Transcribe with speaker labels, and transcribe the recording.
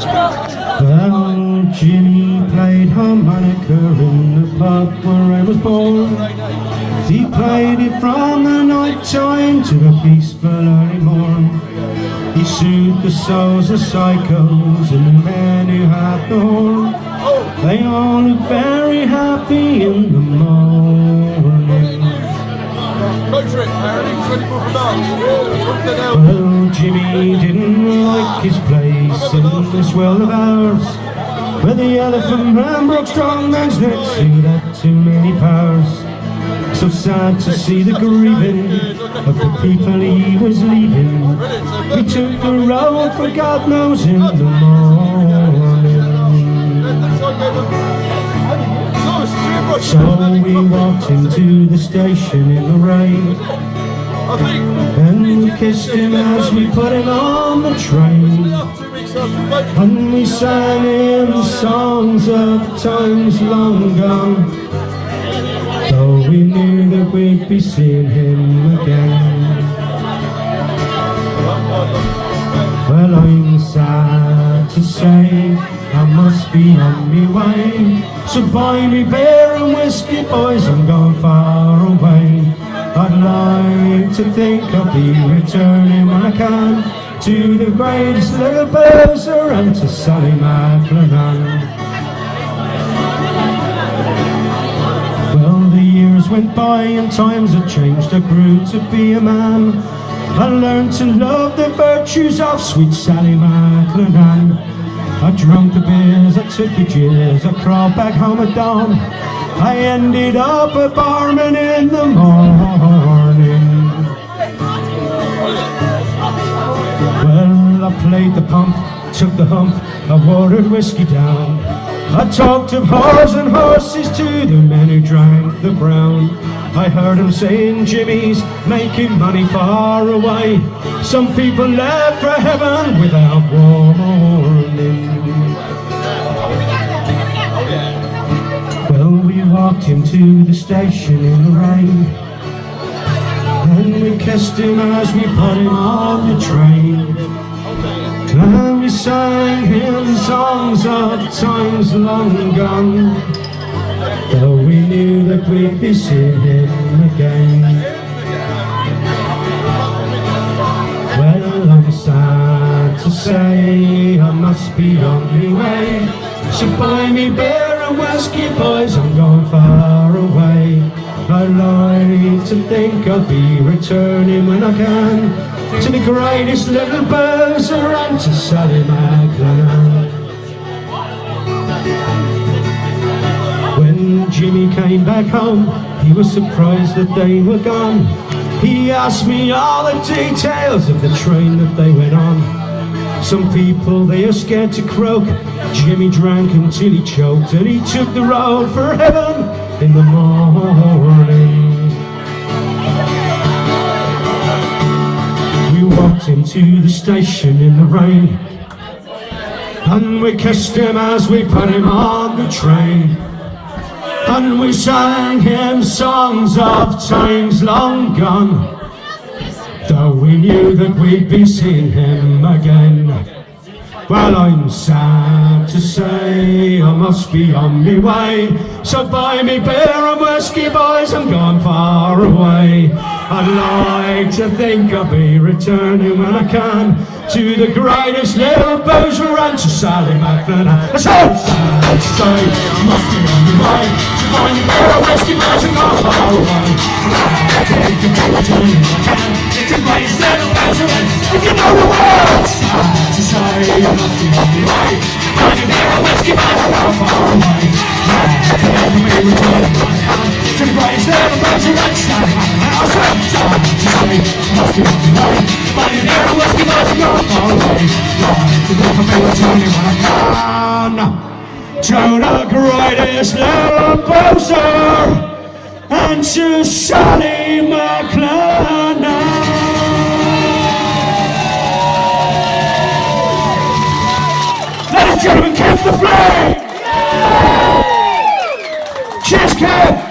Speaker 1: Well, Jimmy played harmonica in the pub where I was born. He played it from the night time to the peaceful early morn. He soothed the souls of psychos and the men who had the horn. They all looked very happy in the morning. Well, Jimmy didn't like his place in this world of ours, where the elephant man broke strong man's necks who had too many powers. So sad to see the grieving of the people he was leaving. He took the road for God knows in the morning. So we walked into the station in the rain, and we kissed him as we put him on the train. And we sang him songs of times long gone, though we knew that we'd be seeing him again. Well, I'm sad to say I must be on me way, so buy me beer and whiskey, boys, I'm gone far away. I'd like to think I'll be returning when I can to the greatest little boozer and to Sally MacLennane. Well, the years went by and times had changed. I grew to be a man. I learned to love the virtues of sweet Sally MacLennane. I drank the beers, I took the jeers, I crawled back home at dawn. I ended up a barman in the morning. Well, I played the pump, took the hump, I watered whiskey down. I talked of whores and horses to the men who drank the brown. I heard them saying Jimmy's making money far away. Some people left for heaven without warning. Well, we walked him to the station in the rain, and we kissed him as we put him on the train. And we sang him songs of times long gone, though we knew that we'd be seeing him again. Well, I'm sad to say I must be on my way, so buy me beer and whiskey, boys, I'm going far away. I'd like to think I'll be returning when I can to the greatest little boozer and to Sally MacLennane. When Jimmy came back home, he was surprised that they were gone. He asked me all the details of the train that they went on. Some people, they are scared to croak. Jimmy drank until he choked, and he took the road for heaven in the morning. We walked into the station in the rain, and we kissed him as we put him on the train. And we sang him songs of times long gone, though we knew that we'd be seeing him again. Well, I'm sad to say I must be on me way, so buy me beer and whiskey, boys, I'm gone far away. I'd like to think I'll be returning when I can to the greatest little boozer and to Sally MacLennane. So sad to say I must be on me way, so buy me beer and whiskey, boys, I'm gone far away. I'd like to think I'll be returning when I can to the greatest little boozer and if you know the words. Sad to say I must be on me way, buy me beer and whiskey, boys, I'm gone far away. I'd like to think I'll be returning when I can to the greatest little boozer and to Sally MacLennane. Sad to say I must be on me way, buy me beer and whiskey, boys, I'm gone far away. I'd like to think I'll be returning when I can to the greatest little boozer and to Sally MacLennane. Ladies and gentlemen, Kev the Flame! Cheers, Kev!